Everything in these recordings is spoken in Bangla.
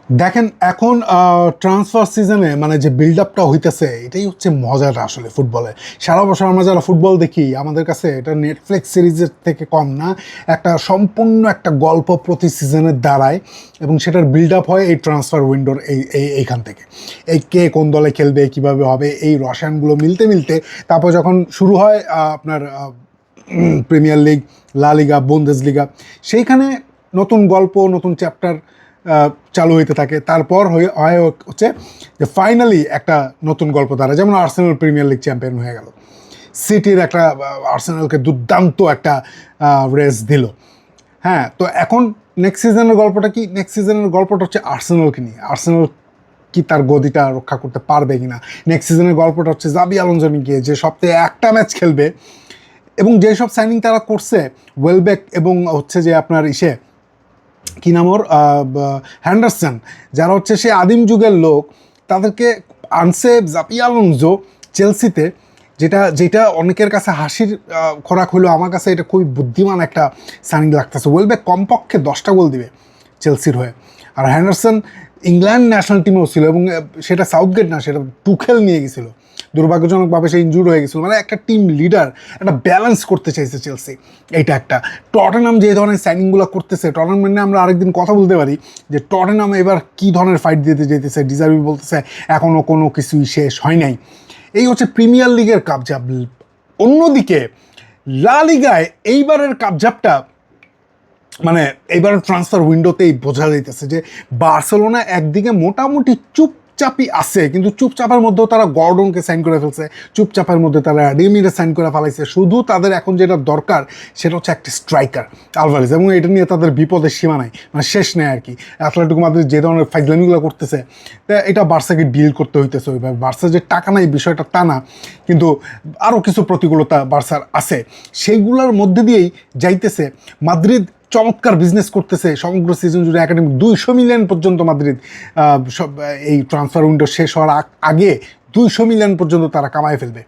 দেখেন এখন ট্রান্সফার সিজনে মানে যে বিল্ড আপটা হইতেছে এটাই হচ্ছে মজাটা আসলে ফুটবলে। সারা বছর আমরা যারা ফুটবল দেখি আমাদের কাছে এটা নেটফ্লিক্স সিরিজের থেকে কম না, একটা সম্পূর্ণ একটা গল্প প্রতি সিজনের দাঁড়ায় এবং সেটার বিল্ড আপ হয় এই ট্রান্সফার উইন্ডোর এইখান থেকে। এই কে কোন দলে খেলবে, কিভাবে হবে, এই রসায়নগুলো মিলতে মিলতে তারপর যখন শুরু হয় আপনার প্রিমিয়ার লিগ, লা লিগা, বুন্দেসলিগা, সেইখানে নতুন গল্প, নতুন চ্যাপ্টার চালু হইতে থাকে। তারপর হয় হচ্ছে যে ফাইনালি একটা নতুন গল্প দ্বারা, যেমন আর্সেনাল প্রিমিয়ার লিগ চ্যাম্পিয়ন হয়ে গেল, সিটির একটা আর্সেনালকে দুর্দান্ত একটা রেস দিল। হ্যাঁ, তো এখন নেক্সট সিজনের গল্পটা কি? নেক্সট সিজনের গল্পটা হচ্ছে আর্সেনালকে নিয়ে। আর্সেনাল কি তার গদিটা রক্ষা করতে পারবে কিনা। নেক্সট সিজনের গল্পটা হচ্ছে জাবি আলোনসো নিয়ে, যে সপ্তাহে একটা ম্যাচ খেলবে এবং যেসব সাইনিং তারা করছে, ওয়েলবেক এবং হচ্ছে যে আপনার কি নাম ওর, হ্যান্ডারসন, যারা হচ্ছে সে আদিম যুগের লোক, তাদেরকে আনসে জাবি আলোনসো চেলসিতে, যেটা যেটা অনেকের কাছে হাসির খোরাক হলো, আমার কাছে এটা খুবই বুদ্ধিমান একটা সাইনিং লাগতেছে। ওয়েলবেক কমপক্ষে 10টা গোল দিবে চেলসির হয়ে, আর হ্যান্ডারসন ইংল্যান্ড ন্যাশনাল টিমেও ছিল এবং সেটা সাউথগেট না, সেটা টুখেল নিয়ে গেছিলো। দুর্ভাগ্যজনকভাবে সে ইনজুর হয়ে গেছিলো। মানে একটা টিম লিডার, একটা ব্যালেন্স করতে চাইছে চেলসি। এইটা একটা। টটেনহাম যে ধরনের সাইনিংগুলো করতেছে, টটেনহাম নিয়ে আমরা আরেকদিন কথা বলতে পারি যে টটেনহাম এবার কী ধরনের ফাইট দিতে যেতেছে। ডিজার্ভি বলতেছে এখনও কোনো কিছুই শেষ হয় নাই। এই হচ্ছে প্রিমিয়ার লিগের কাবজাব। অন্যদিকে লা লিগায় এইবারের কাবজাবটা মানে এইবারের ট্রান্সফার উইন্ডোতেই বোঝা যাইতেছে যে বার্সেলোনা একদিকে মোটামুটি চুপচাপই আছে, কিন্তু চুপচাপের মধ্যেও তারা গর্ডনকে সাইন করে ফেলছে, চুপচাপের মধ্যে তারা রেমিরে সাইন করে ফেলাইছে। শুধু তাদের এখন যেটা দরকার সেটা হচ্ছে একটা স্ট্রাইকার, আলভারেজ, এবং এটা নিয়ে তাদের বিপদের সীমা নাই, মানে শেষ নেই আর কি। অ্যাথলেটিকো মাদ্রিদ যে ধরনের ফাইজলামিগুলো করতেছে, এটা বার্সাকে ডিল করতে হইতেছে ওইভাবে। বার্সা যে টাকা নাই বিষয়টা তা না, কিন্তু আরও কিছু প্রতিকূলতা বার্সার আছে, সেইগুলোর মধ্যে দিয়েই যাইতেছে। মাদ্রিদ চমৎকার বিজনেস করতেছে সমগ্র সিজন জুড়ে। একাডেমি 200 মিলিয়ন পর্যন্ত মাদ্রিদ সব এই ট্রান্সফার উইন্ডো শেষ হওয়ার আগে 200 মিলিয়ন পর্যন্ত তারা কামায় ফেলবে।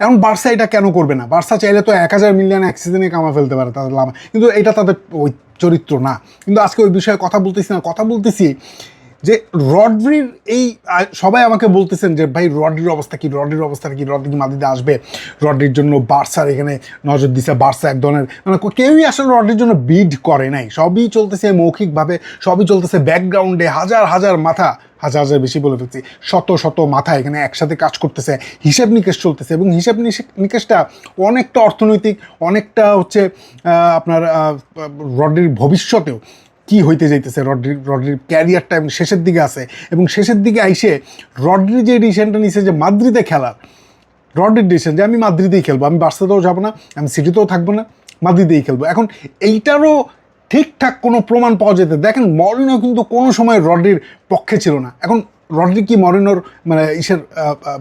এখন বার্সা এটা কেন করবে না? বার্সা চাইলে তো 1000 মিলিয়ন এক সিজনে কামা ফেলতে পারে তাদের লাভ, কিন্তু এটা তাদের ওই চরিত্র না। কিন্তু আজকে ওই বিষয়ে কথা বলতেছি না, কথা বলতেছি যে রড্রির এই সবাই আমাকে বলতেছেন যে ভাই রড্রির অবস্থা কি, রড্রির অবস্থা কি, রড্রি কি মাদ্রিদে আসবে? রড্রির জন্য বার্সার এখানে নজর দিছে। বার্সা এক ধরনের মানে কেউই আসলে রড্রির জন্য বিড করে নাই, সবই চলতেছে মৌখিকভাবে, সবই চলতেছে ব্যাকগ্রাউন্ডে। হাজার হাজার মাথা, হাজার হাজার বেশি বলে ফেলছি, শত শত মাথা এখানে একসাথে কাজ করতেছে, হিসেব নিকেশ চলতেছে, এবং হিসেব নিকেশটা অনেকটা অর্থনৈতিক, অনেকটা হচ্ছে আপনার রড্রির ভবিষ্যতেও কি হইতে যাইতেছে, রড্রির ক্যারিয়ারটা এবং শেষের দিকে আছে, এবং শেষের দিকে আইসে রড্রি যে ডিসিশনটা নিছে যে মাদ্রিদে খেলার, রড্রির ডিসিশন যে আমি মাদ্রিদেই খেলবো, আমি বার্সাতেও যাবো না, আমি সিটিতেও থাকবো না, মাদ্রিদেই খেলবো। এখন এইটারও ঠিকঠাক কোনো প্রমাণ পাওয়া যেতে, দেখেন মরিনো কিন্তু কোনো সময় রড্রির পক্ষে ছিল না। এখন রড্রি কি মরিনোর মানে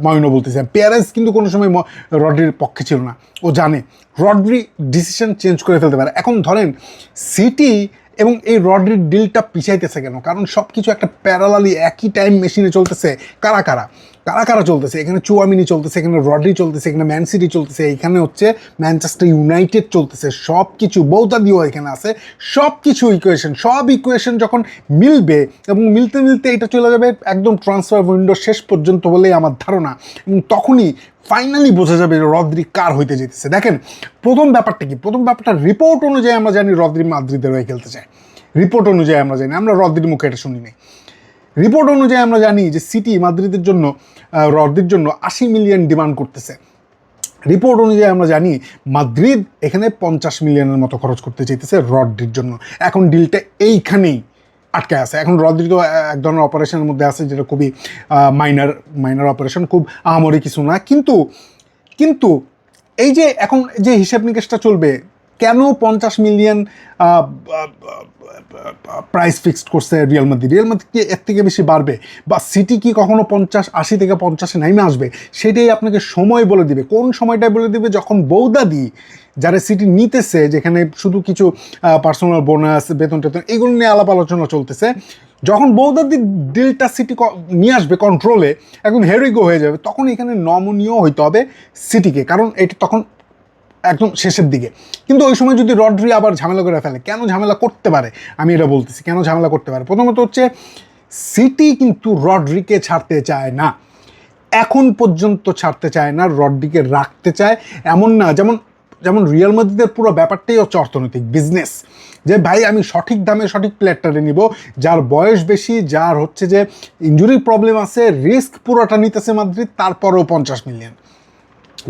মরিনো বলতেছে, পেয়ারেস কিন্তু কোনো সময় রড্রির পক্ষে ছিল না। ও জানে রড্রি ডিসিশন চেঞ্জ করে ফেলতে পারে। এখন ধরেন সিটি এবং এই রড্রির ডিলটা পিছাইতেছে কেন? কারণ সব কিছু একটা প্যারালালি একই টাইম মেশিনে চলতেছে। কারা কারা কারা কারা চলতেছে? এখানে চুয়ামিনি চলতেছে, এখানে রড্রি চলতেছে, এখানে ম্যান সিটি চলতেছে, এখানে হচ্ছে ম্যানচেস্টার ইউনাইটেড চলতেছে। সব কিছু বৌতা দিয়েও এখানে আছে, সব কিছু ইকুয়েশন, সব ইকুয়েশন যখন মিলবে এবং মিলতে মিলতে এটা চলে যাবে একদম ট্রান্সফার উইন্ডো শেষ পর্যন্ত বলেই আমার ধারণা, এবং তখনই ফাইনালি বোঝা যাবে যে রদ্রি কার হইতে যেতেছে। দেখেন প্রথম ব্যাপারটা কি? প্রথম ব্যাপারটা রিপোর্ট অনুযায়ী আমরা জানি রদ্রি মাদ্রিদের হয়ে খেলতে চায়। রিপোর্ট অনুযায়ী আমরা জানি, আমরা রদ্রির মুখে এটা শুনি নাই। রিপোর্ট অনুযায়ী আমরা জানি যে সিটি মাদ্রিদের জন্য রদ্রির জন্য 80 মিলিয়ন ডিমান্ড করতেছে। রিপোর্ট অনুযায়ী আমরা জানি মাদ্রিদ এখানে 50 মিলিয়নের মতো খরচ করতে চাইতেছে রড্রির জন্য। এখন ডিলটা এইখানেই আটকে আছে। এখন রদ্রি তো এক ধরনের অপারেশনের মধ্যে আছে, যেটা খুবই মাইনার অপারেশন, খুব আহামরি কিছু না। কিন্তু এই যে এখন যে হিসাব নিকেশটা চলবে, কেন 50 মিলিয়ন প্রাইস ফিক্সড করছে রিয়াল মাদ্রিদ? রিয়াল মাদ্রিদ কি এর থেকে বেশি বাড়বে? বা সিটি কি কখনো 80 থেকে 50-এ নামে আসবে? সেটাই আপনাকে সময় বলে দিবে। কোন সময়টাই বলে দিবে? যখন বৌদাদি যারা সিটি নিতেছে, যেখানে শুধু কিছু পার্সোনাল বোনাস, বেতন টেতন এগুলো নিয়ে আলাপ আলোচনা চলতেছে, যখন বৌদাদি ডিলটা সিটি নিয়ে আসবে কন্ট্রোলে, একদম হেরিগো হয়ে যাবে, তখন এখানে নমনীয় হইতে হবে সিটিকে, কারণ এটা তখন একদম শেষের দিকে। কিন্তু ওই সময় যদি রড্রি আবার ঝামেলা করে ফেলে, কেন ঝামেলা করতে পারে আমি এটা বলতেছি, কেন ঝামেলা করতে পারে? প্রথমত হচ্ছে সিটি কিন্তু রড্রিকে ছাড়তে চায় না, এখন পর্যন্ত ছাড়তে চায় না, রড্রিকে রাখতে চায়। এমন না যেমন যেমন রিয়াল মাদ্রিদের পুরো ব্যাপারটাই হচ্ছে অর্থনৈতিক বিজনেস, যে ভাই আমি সঠিক দামে সঠিক প্লেয়ারটারে নিব, যার বয়স বেশি, যার হচ্ছে যে ইনজুরির প্রবলেম আছে, রিস্ক পুরোটা নিতেছে মাদ্রিদ, তারপরেও 50 মিলিয়ন।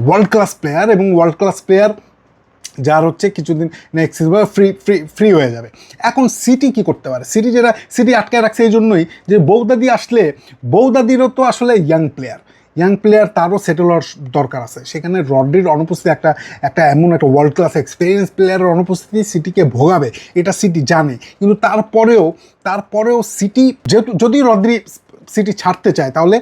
ওয়ার্ল্ড ক্লাস প্লেয়ার, এবং ওয়ার্ল্ড ক্লাস প্লেয়ার যার হচ্ছে কিছুদিন next season free free free হয়ে যাবে। এখন সিটি কি করতে পারে? সিটি আটকে রাখছে এই জন্যই যে বৌদাদি আসলে, বৌদাদিরও তো আসলে ইয়াং প্লেয়ার তারও সেটেল হওয়ার দরকার আছে। সেখানে রড্রির অনুপস্থিতি একটা এমন একটা ওয়ার্ল্ড ক্লাস এক্সপিরিয়েন্স প্লেয়ারের অনুপস্থিতি সিটিকে ভোগাবে, এটা সিটি জানে। কিন্তু তারপরেও সিটি যেহেতু, যদি রড্রি সিটি ছাড়তে চায় তাহলে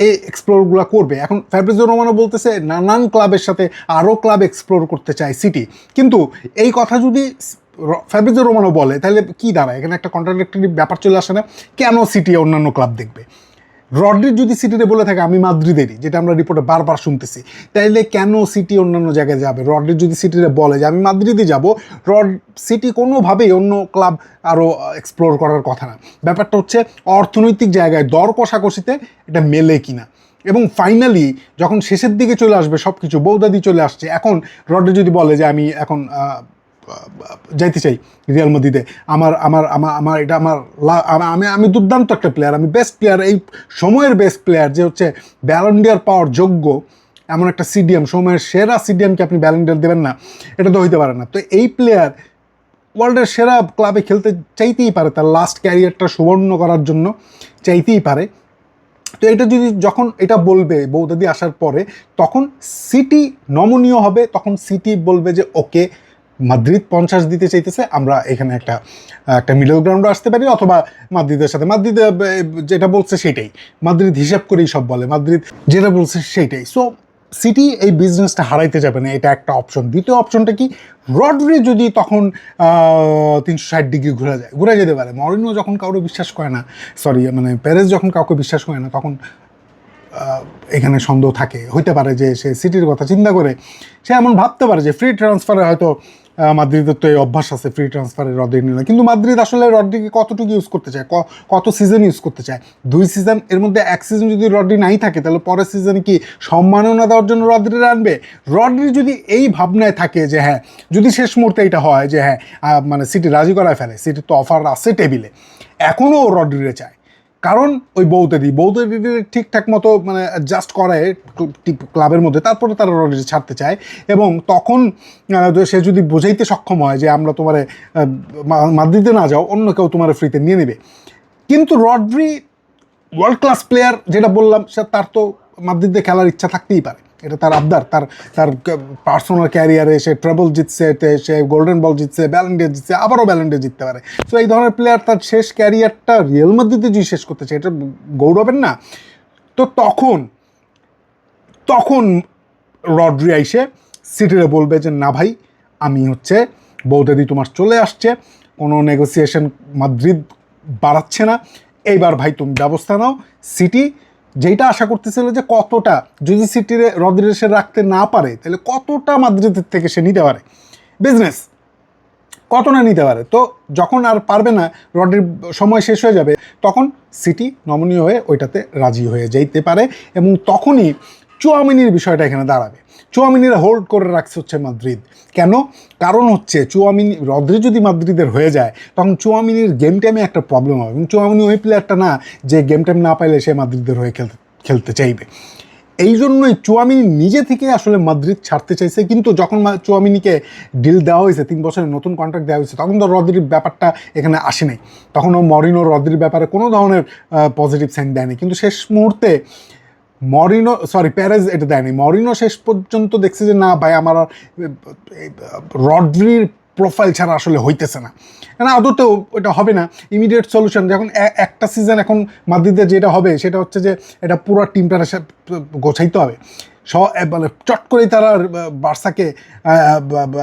এই এক্সপ্লোরগুলো করবে। এখন ফ্যাব্রিজিও রোমানো বলতেছে নানান ক্লাবের সাথে আরও ক্লাব এক্সপ্লোর করতে চায় সিটি, কিন্তু এই কথা যদি ফ্যাব্রিজিও রোমানো বলে তাহলে কি দাঁড়ায়? এখানে একটা কন্ট্রাডিক্টরি ব্যাপার চলে আসে না? কেন সিটি অন্যান্য ক্লাব দেখবে? রড্রির যদি সিটিতে বলে থাকে আমি মাদ্রিদেরই, যেটা আমরা রিপোর্টে বারবার শুনতেছি, তাইলে কেন সিটি অন্যান্য জায়গায় যাবে? রড্রির যদি সিটিতে বলে যে আমি মাদ্রিদে যাব, সিটি কোনোভাবেই অন্য ক্লাব আরও এক্সপ্লোর করার কথা না। ব্যাপারটা হচ্ছে অর্থনৈতিক জায়গায় দর কষাকষিতে এটা মেলে কিনা। এবং ফাইনালি যখন শেষের দিকে চলে আসবে সব কিছু, বৌদাদি চলে আসছে, এখন রড্রি যদি বলে যে আমি এখন যাইতে চাই রিয়াল মাদ্রিদে, আমি দুর্দান্ত একটা প্লেয়ার, আমি বেস্ট প্লেয়ার, এই সময়ের বেস্ট প্লেয়ার, যে হচ্ছে ব্যালন ডি অর পাওয়ার যোগ্য এমন একটা সিডিএম, সময়ের সেরা সিডিএমকে আপনি ব্যালন ডি অর দেবেন না, এটা তো হইতে পারে না। তো এই প্লেয়ার ওয়ার্ল্ডের সেরা ক্লাবে খেলতে চাইতেই পারে, তার লাস্ট ক্যারিয়ারটা সুবর্ণ করার জন্য চাইতেই পারে। তো এটা যদি যখন এটা বলবে বৌদাদি আসার পরে, তখন সিটি নমনীয় হবে, তখন সিটি বলবে যে ওকে মাদ্রিদ 50 দিতে চাইতেছে, আমরা এখানে একটা মিডল গ্রাউন্ডে আসতে পারি, অথবা মাদ্রিদের সাথে, মাদ্রিদ যেটা বলছে সেটাই, মাদ্রিদ হিসাব করেই সব বলে, মাদ্রিদ যেটা বলছে সেইটাই। সো সিটি এই বিজনেসটা হারাইতে যাবে না, এটা একটা অপশন। দ্বিতীয় অপশনটা কি? রড্রি যদি তখন 360 ডিগ্রি ঘুরে যেতে পারে। মরিনো যখন কাউকে বিশ্বাস করে না, পেরেজ যখন কাউকে বিশ্বাস করে না, তখন এখানে সন্দেহ হইতে পারে যে সে সিটির কথা চিন্তা করে সে এমন ভাবতে পারে যে ফ্রি ট্রান্সফারে হয়তো মাদ্রিদের তো এই অভ্যাস আছে ফ্রি ট্রান্সফারে রড্রি নিলে, কিন্তু মাদ্রিদ আসলে রড্রিকে কতটুকু ইউজ করতে চায়, কত সিজন ইউজ করতে চায়? 2 সিজন, এর মধ্যে 1 সিজন যদি রড্রি নাই থাকে তাহলে পরের সিজনে কি সম্মাননা দেওয়ার জন্য রড্রির আনবে? রড্রি যদি এই ভাবনায় থাকে যে হ্যাঁ, যদি শেষ মুহূর্তে এটা হয় যে হ্যাঁ সিটি রাজি করায় ফেলে, সিটির তো অফার আছে টেবিলে, এখনও রড্রিরে চায়, কারণ ওই বৌদাদি ঠিকঠাক মতো জাস্ট করায় ক্লাবের মধ্যে, তারপরে তারা রড্রি ছাড়তে চায়। এবং তখন সে যদি বোঝাইতে সক্ষম হয় যে আমরা তোমার মাদ্রিদে না যাও, অন্য কেউ তোমার ফ্রিতে নিয়ে নেবে। কিন্তু রড্রি ওয়ার্ল্ড ক্লাস প্লেয়ার, যেটা বললাম, তার তো মাদ্রিদে খেলার ইচ্ছা থাকতেই পারে, এটা তার আবদার। তার পার্সোনাল ক্যারিয়ারে সে ট্রাবল জিতছে, সে গোল্ডেন বল জিতছে, ব্যালন ডি অর জিতছে, আবারও ব্যালন ডি জিততে পারে। তো এই ধরনের প্লেয়ার তার শেষ ক্যারিয়ারটা রিয়াল মাদ্রিদে যদি শেষ করতে চায়, এটা গৌরবের না? তো তখন রড্রি আইসে সিটিরে বলবে যে না ভাই, আমি হচ্ছে বৌদাদি তোমার চলে আসছে, কোনো নেগোসিয়েশন মাদ্রিদ বাড়াচ্ছে না, এইবার ভাই তুমি ব্যবস্থা নাও। সিটি যেটা আশা করতেছিল যে কতটা, যদি সিটিরে রড্রি সে রাখতে না পারে তাহলে কতটা মাদ্রিদের থেকে সে নিতে পারে বিজনেস, কত না নিতে পারে। তো যখন আর পারবে না, রড্রির সময় শেষ হয়ে যাবে, তখন সিটি নমনীয় হয়ে ওইটাতে রাজি হয়ে যাইতে পারে। এবং তখনই চুয়ামিনির বিষয়টা এখানে দাঁড়াবে। চুয়ামিনিরা হোল্ড করে রাখছে হচ্ছে মাদ্রিদ। কেন? কারণ হচ্ছে রড্রি যদি মাদ্রিদের হয়ে যায়, তখন চুয়ামিনির গেম টাইমে একটা প্রবলেম হবে। এবং চুয়ামিনি ওই প্লেয়ারটা না যে গেম টাইম না পাইলে সে মাদ্রিদের হয়ে খেলতে চাইবে। এই জন্যই চুয়ামিনি নিজে থেকে আসলে মাদ্রিদ ছাড়তে চাইছে। কিন্তু যখন চুয়ামিনিকে ডিল দেওয়া হয়েছে, 3 বছরের নতুন কন্ট্রাক্ট দেওয়া হয়েছে, তখন তো রড্রির ব্যাপারটা এখানে আসে নাই, তখন ও মরিনো রড্রির ব্যাপারে কোনো ধরনের পজিটিভ সাইন দেয়নি। কিন্তু শেষ মুহূর্তে প্যারেজ এটা দেয়নি, মরিনো শেষ পর্যন্ত দেখছে যে না ভাই, আমার রড্রির প্রোফাইল ছাড়া আসলে হইতেছে না, আদতেও ওটা হবে না। ইমিডিয়েট সলিউশন যখন একটা সিজন এখন মাদ্রিদে যেটা হবে সেটা হচ্ছে যে এটা পুরো টিমটা গোছাইতে হবে। চট করেই তারা বার্সাকে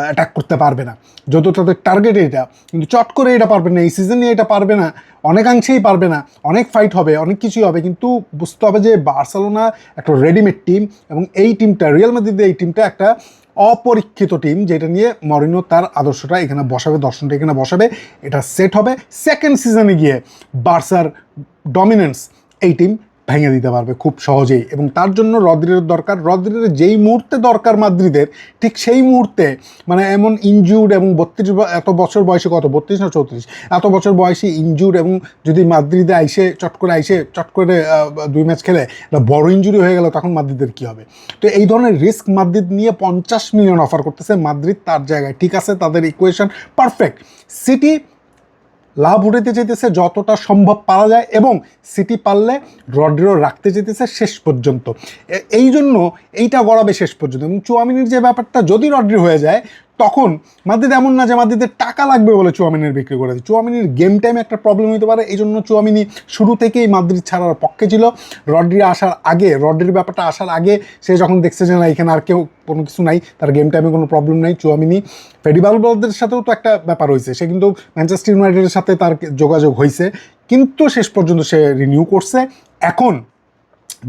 অ্যাটাক করতে পারবে না, যত তাদের টার্গেট এটা, কিন্তু চট করে এটা পারবে না, এই সিজনে এটা পারবে না, অনেকাংশেই পারবে না। অনেক ফাইট হবে, অনেক কিছুই হবে, কিন্তু বুঝতে হবে যে বার্সেলোনা একটা রেডিমেড টিম, এবং এই টিমটা রিয়াল মাদ্রিদের এই টিমটা একটা অপরীক্ষিত টিম, যেটা নিয়ে মরিনো তার আদর্শটা এখানে বসাবে, দর্শনটা এখানে বসাবে, এটা সেট হবে। সেকেন্ড সিজনে গিয়ে বার্সার ডমিনেন্স এই টিম ভেঙে দিতে পারবে খুব সহজেই, এবং তার জন্য রদ্রিগের দরকার। রদ্রিগের যেই মুহূর্তে দরকার মাদ্রিদের, ঠিক সেই মুহূর্তে মানে এমন ইনজুর্ড এবং 32 এত বছর বয়সে, কত 32 না 34, এত বছর বয়সে ইনজুর্ড, এবং যদি মাদ্রিদে চট করে 2 ম্যাচ খেলে একটা বড় ইনজুরি হয়ে গেল, তখন মাদ্রিদের কী হবে? তো এই ধরনের রিস্ক মাদ্রিদ নিয়ে 50 মিলিয়ন অফার করতেছে। মাদ্রিদ তার জায়গায় ঠিক আছে, তাদের ইকুয়েশন পারফেক্ট। সিটি লাভ উঠাতে চাইতেছে যতটা সম্ভব পারা যায়, এবং সিটি পারলে রড্রিগো রাখতে চাইতেছে শেষ পর্যন্ত। এই জন্য এইটা গড়াবে শেষ পর্যন্ত। এবং চুয়ামিনির যে ব্যাপারটা, যদি রড্রি হয়ে যায়, তখন মাদ্রিদ এমন না যে মাদ্রিদের টাকা লাগবে বলে চুয়ামিনির বিক্রি করে দেয়। চুয়ামিনির গেম টাইমে একটা প্রবলেম হতে পারে, এই জন্য চুয়ামিনি শুরু থেকেই মাদ্রিদ ছাড়ার পক্ষে ছিল। রড্রির ব্যাপারটা আসার আগে সে যখন দেখছে যে না এখানে আর কেউ কোনো কিছু নাই, তার গেম টাইমে কোনো প্রবলেম নাই, চুয়ামিনি ফেডিবালদের সাথেও তো একটা ব্যাপার হয়েছে, সে কিন্তু ম্যানচেস্টার ইউনাইটেডের সাথে তার যোগাযোগ হয়েছে, কিন্তু শেষ পর্যন্ত সে রিনিউ করছে। এখন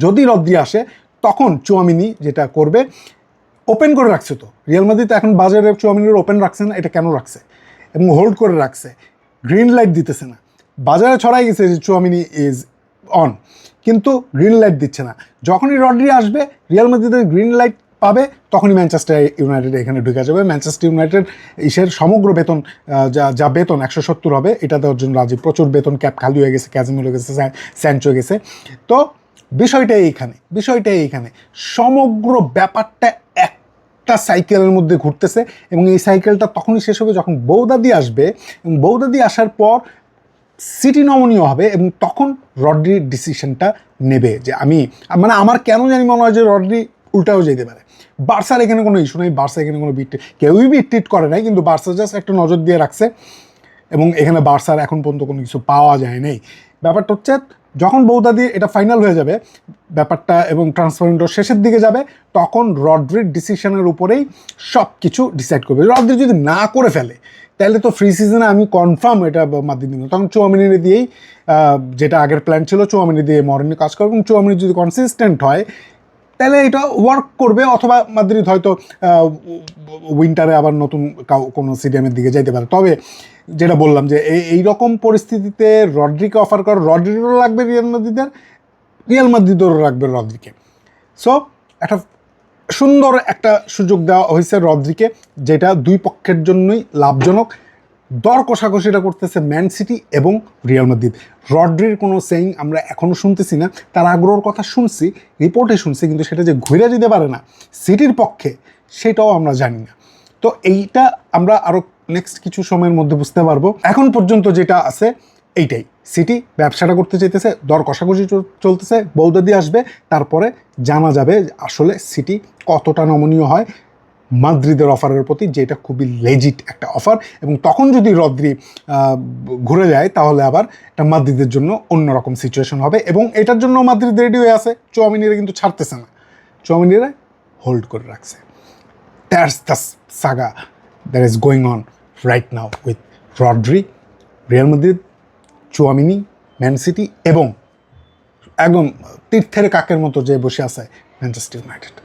যদি রদ্রি আসে, তখন চুয়ামিনি যেটা করবে, ওপেন করে রাখছে তো রিয়াল মাদ্রিদ এখন বাজারে চুয়ামিনির ওপেন রাখছে না, এটা কেন রাখছে? এবং হোল্ড করে রাখছে, গ্রিন লাইট দিতেছে না। বাজারে ছড়াই গেছে যে চুয়ামিনি ইজ অন, কিন্তু গ্রিন লাইট দিচ্ছে না। যখনই রড্রি আসবে, রিয়াল মাদ্রিদের গ্রিন লাইট পাবে, তখনই ম্যানচেস্টার ইউনাইটেড এখানে ঢুকে যাবে। ম্যানচেস্টার ইউনাইটেড সমগ্র বেতন যা বেতন 170 হবে, এটা দেওয়ার জন্য রাজি। প্রচুর বেতন, ক্যাপ খালি হয়ে গেছে, ক্যাজিমিরো গেছে, স্যানচো গেছে। তো বিষয়টাই এইখানে সমগ্র ব্যাপারটা একটা সাইকেলের মধ্যে ঘুরতেছে, এবং এই সাইকেলটা তখনই শেষ হবে যখন বৌদাদি আসবে, এবং বৌদাদি আসার পর সিটি নমনীয় হবে, এবং তখন রড্রির ডিসিশনটা নেবে যে আমার কেন জানি মনে হয় যে রড্রি উল্টাও যেতে পারে। বার্সার এখানে কোনো ইস্যু নেই, বার্সা এখানে কোনো কেউই বিট করে নাই, কিন্তু বার্সা জাস্ট একটা নজর দিয়ে রাখছে, এবং এখানে বার্সার এখন পর্যন্ত কোনো কিছু পাওয়া যায় নাই। ব্যাপারটা হচ্ছে যখন বৌদাদি এটা ফাইনাল হয়ে যাবে ব্যাপারটা, এবং ট্রান্সফার উইন্ডো শেষের দিকে যাবে, তখন রড্রির ডিসিশনের উপরেই সব কিছু ডিসাইড করবে। রড্রি যদি না করে ফেলে, তাহলে তো ফ্রি সিজনে আমি কনফার্ম এটা মাদ্রিদ দিব। তখন চুয়ামিনি দিয়েই, যেটা আগের প্ল্যান ছিল, চুয়ামিনি দিয়ে মরিনো কাজ করবে, এবং চুয়ামিনি যদি কনসিস্টেন্ট হয়, তাহলে এটা ওয়ার্ক করবে। অথবা মাদ্রিদ হয়তো উইন্টারে আবার নতুন কোনো স্টেডিয়ামের দিকে যাইতে পারে। তবে যেটা বললাম যে এই রকম পরিস্থিতিতে রড্রিকে অফার করা, রড্রিরও লাগবে রিয়াল মাদ্রিদেরও লাগবে রড্রিকে। সো একটা সুন্দর একটা সুযোগ দেওয়া হয়েছে রড্রিকে, যেটা দুই পক্ষের জন্যই লাভজনক। দর কষাকষিটা করতেছে ম্যান সিটি এবং রিয়াল মাদ্রিদ। রড্রির কোনো সেইং আমরা এখনও শুনতেছি না, তার আগ্রহের কথা শুনছি, রিপোর্টে শুনছি, কিন্তু সেটা যে ঘুরে যেতে পারে না সিটির পক্ষে, সেটাও আমরা জানি না। তো এইটা আমরা আরও নেক্সট কিছু সময়ের মধ্যে বুঝতে পারবো। এখন পর্যন্ত যেটা আছে এইটাই, সিটি ব্যবসাটা করতে চাইতেছে, দর কষাকষি চলতেছে, বৌদাদি আসবে, তারপরে জানা যাবে আসলে সিটি কতটা নমনীয় হয় মাদ্রিদের অফারের প্রতি, যেটা খুবই লেজিট একটা অফার। এবং তখন যদি রড্রি ঘুরে যায়, তাহলে আবার এটা মাদ্রিদের জন্য অন্যরকম সিচুয়েশন হবে, এবং এটার জন্য মাদ্রিদ রেডি হয়ে আছে। চুয়ামিনিরা কিন্তু ছাড়তেছে না, চুয়ামিনিরা হোল্ড করে রাখছে। That's the Saga that is going on right now with Rodri, Real Madrid, Tchouaméni, man city, এবং একদম তীর্থের কাকের মতো যে বসে আছে ম্যানচেস্টার ইউনাইটেড।